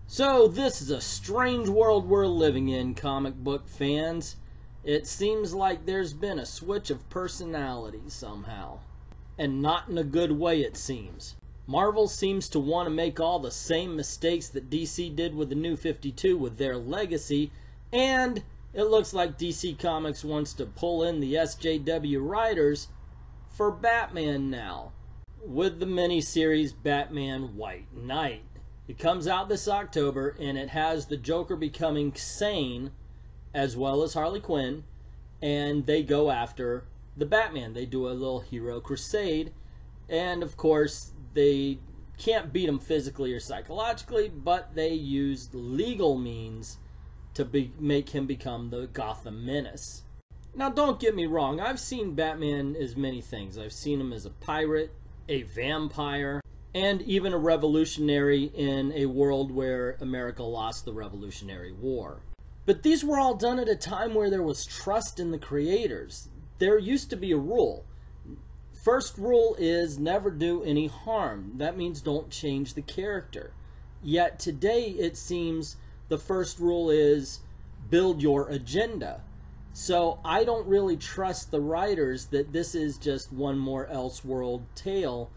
So this is a strange world we're living in, comic book fans. It seems like there's been a switch of personality somehow. And not in a good way, it seems. Marvel seems to want to make all the same mistakes that DC did with the New 52 with their legacy, and it looks like DC Comics wants to pull in the SJW writers for Batman now, with the miniseries Batman White Knight. It comes out this October, and it has the Joker becoming sane, as well as Harley Quinn, and they go after the Batman. They do a little hero crusade, and of course, they can't beat him physically or psychologically, but they use legal means to make him become the Gotham Menace. Now, don't get me wrong, I've seen Batman as many things. I've seen him as a pirate, a vampire, and even a revolutionary in a world where America lost the Revolutionary War. But these were all done at a time where there was trust in the creators. There used to be a rule. First rule is never do any harm. That means don't change the character. Yet today it seems the first rule is build your agenda. So I don't really trust the writers that this is just one more Elseworld tale,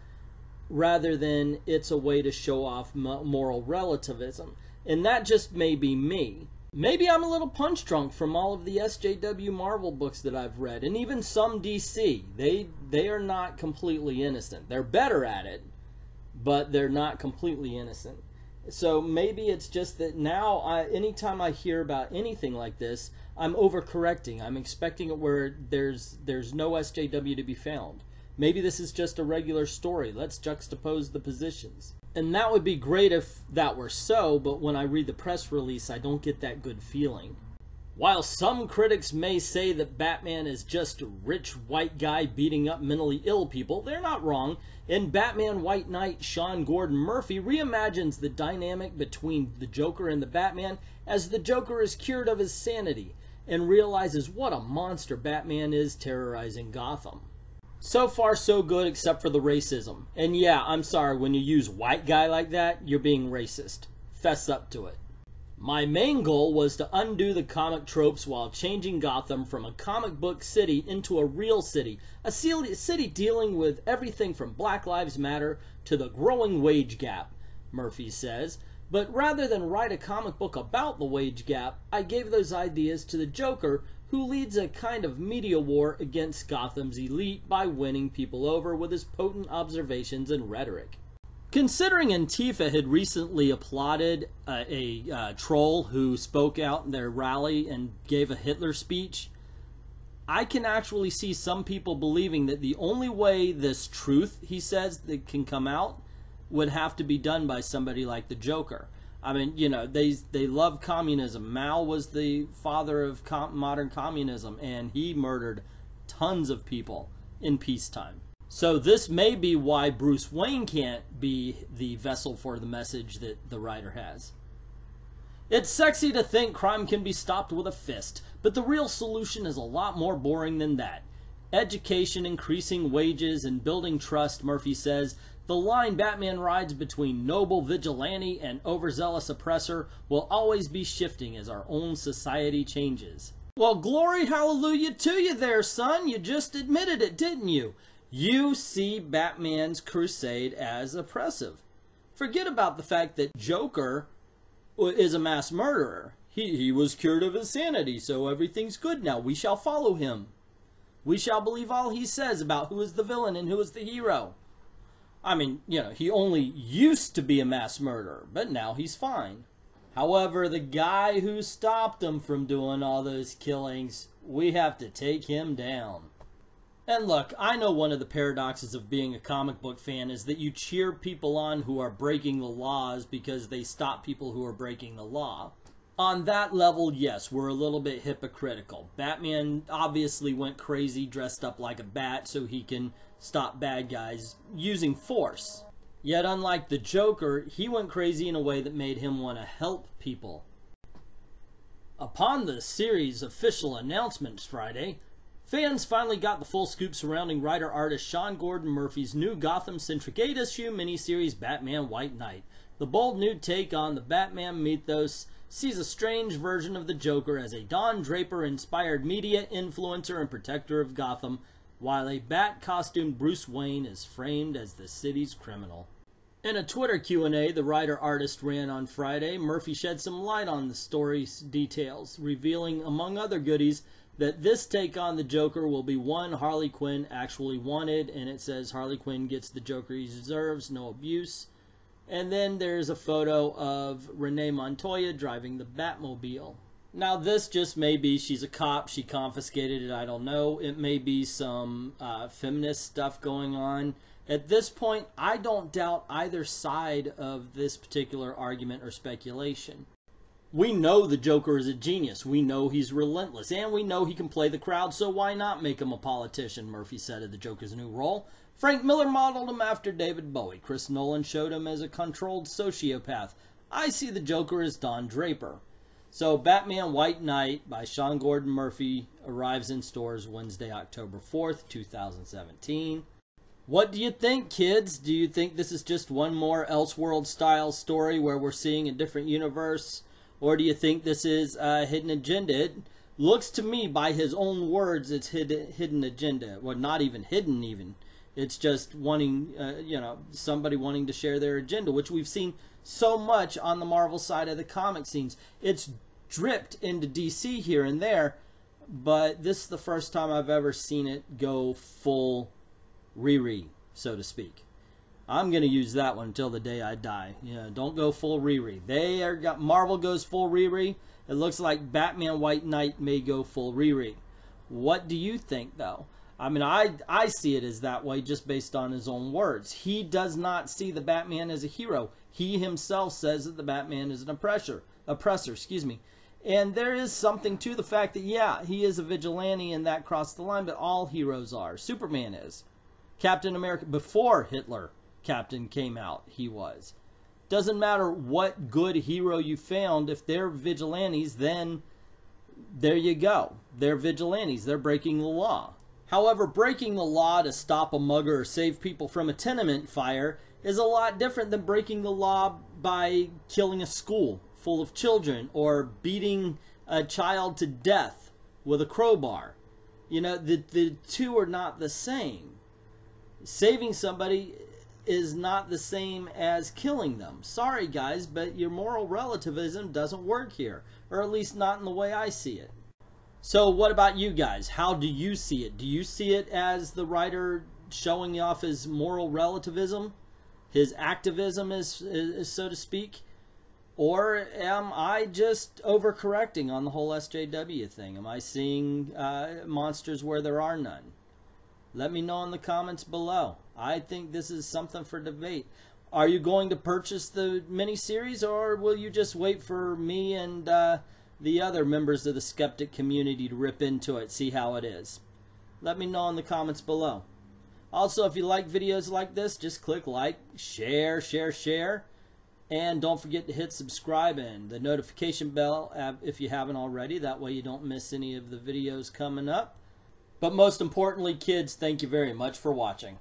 rather than it's a way to show off moral relativism. And that just may be me. Maybe I'm a little punch drunk from all of the SJW Marvel books that I've read, and even some DC. They are not completely innocent. They're better at it, but they're not completely innocent. So maybe it's just that now, anytime I hear about anything like this, I'm overcorrecting. I'm expecting it where there's no SJW to be found. Maybe this is just a regular story. Let's juxtapose the positions. And that would be great if that were so, but when I read the press release, I don't get that good feeling. While some critics may say that Batman is just a rich white guy beating up mentally ill people, they're not wrong. In Batman White Knight, Sean Gordon Murphy reimagines the dynamic between the Joker and the Batman as the Joker is cured of his sanity and realizes what a monster Batman is terrorizing Gotham. So far, so good, except for the racism. And yeah, I'm sorry, when you use white guy like that, you're being racist. Fess up to it. My main goal was to undo the comic tropes while changing Gotham from a comic book city into a real city. A city dealing with everything from Black Lives Matter to the growing wage gap, Murphy says. But rather than write a comic book about the wage gap, I gave those ideas to the Joker, who leads a kind of media war against Gotham's elite by winning people over with his potent observations and rhetoric. Considering Antifa had recently applauded a troll who spoke out in their rally and gave a Hitler speech, I can actually see some people believing that the only way this truth, he says, that can come out would have to be done by somebody like the Joker. I mean, you know, they love communism. Mao was the father of modern communism, and he murdered tons of people in peacetime. So this may be why Bruce Wayne can't be the vessel for the message that the writer has. It's sexy to think crime can be stopped with a fist, but the real solution is a lot more boring than that. Education, increasing wages, and building trust, Murphy says. The line Batman rides between noble vigilante and overzealous oppressor will always be shifting as our own society changes. Well, glory hallelujah to you there, son. You just admitted it, didn't you? You see Batman's crusade as oppressive. Forget about the fact that Joker is a mass murderer. He was cured of his sanity, so everything's good now. We shall follow him. We shall believe all he says about who is the villain and who is the hero. I mean, you know, he only used to be a mass murderer, but now he's fine. However, the guy who stopped him from doing all those killings, we have to take him down. And look, I know one of the paradoxes of being a comic book fan is that you cheer people on who are breaking the laws because they stop people who are breaking the law. On that level, yes, we're a little bit hypocritical. Batman obviously went crazy, dressed up like a bat so he can stop bad guys using force. Yet unlike the Joker, he went crazy in a way that made him want to help people. Upon the series' official announcements Friday, fans finally got the full scoop surrounding writer-artist Sean Gordon Murphy's new Gotham-centric 8-issue miniseries Batman White Knight. The bold new take on the Batman mythos sees a strange version of the Joker as a Don Draper-inspired media influencer and protector of Gotham, while a bat-costumed Bruce Wayne is framed as the city's criminal. In a Twitter Q&A the writer-artist ran on Friday, Murphy shed some light on the story's details, revealing, among other goodies, that this take on the Joker will be one Harley Quinn actually wanted, and it says Harley Quinn gets the Joker he deserves, no abuse. And then there's a photo of Renee Montoya driving the Batmobile. Now this just may be she's a cop, she confiscated it, I don't know. It may be some feminist stuff going on. At this point, I don't doubt either side of this particular argument or speculation. We know the Joker is a genius, we know he's relentless, and we know he can play the crowd, so why not make him a politician, Murphy said of the Joker's new role. Frank Miller modeled him after David Bowie. Chris Nolan showed him as a controlled sociopath. I see the Joker as Don Draper. So Batman White Knight by Sean Gordon Murphy arrives in stores Wednesday, October 4th, 2017. What do you think, kids? Do you think this is just one more Elseworld style story where we're seeing a different universe? Or do you think this is a hidden agenda? It looks to me, by his own words, it's hidden agenda. Well, not even hidden even. It's just wanting, somebody wanting to share their agenda, which we've seen so much on the Marvel side of the comic scenes. It's dripped into DC here and there, but this is the first time I've ever seen it go full Riri, so to speak. I'm going to use that one until the day I die. Don't go full Riri. Marvel goes full Riri. It looks like Batman White Knight may go full Riri. What do you think, though? I mean, I see it as that way just based on his own words. He does not see the Batman as a hero. He himself says that the Batman is an oppressor, And there is something to the fact that, yeah, he is a vigilante and that crossed the line, but all heroes are. Superman is. Captain America, before Hitler Captain came out, he was. Doesn't matter what good hero you found, if they're vigilantes, then there you go. They're vigilantes. They're breaking the law. However, breaking the law to stop a mugger or save people from a tenement fire is a lot different than breaking the law by killing a school full of children or beating a child to death with a crowbar. The two are not the same. Saving somebody is not the same as killing them. Sorry, guys, but your moral relativism doesn't work here, or at least not in the way I see it. So what about you guys? How do you see it? Do you see it as the writer showing off his moral relativism, his activism, is so to speak? Or am I just overcorrecting on the whole SJW thing? Am I seeing monsters where there are none? Let me know in the comments below. I think this is something for debate. Are you going to purchase the miniseries, or will you just wait for me and the other members of the skeptic community to rip into it, see how it is? Let me know in the comments below. Also, if you like videos like this, just click like, share, and don't forget to hit subscribe and the notification bell if you haven't already. That way you don't miss any of the videos coming up. But most importantly, kids, thank you very much for watching.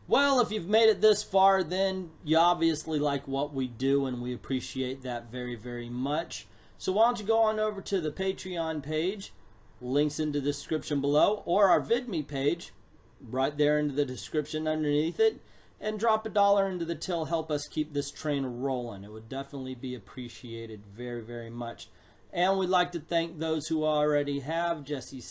Well, if you've made it this far, then you obviously like what we do, and we appreciate that very, very much. So why don't you go on over to the Patreon page, links in the description below, or our VidMe page, right there into the description underneath it, and drop $1 into the till, help us keep this train rolling. It would definitely be appreciated very, very much. And we'd like to thank those who already have: Jesse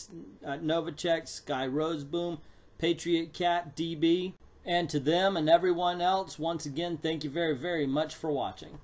Novacek, Sky Roseboom, Patriot Cat, DB. And to them and everyone else, once again, thank you very, very much for watching.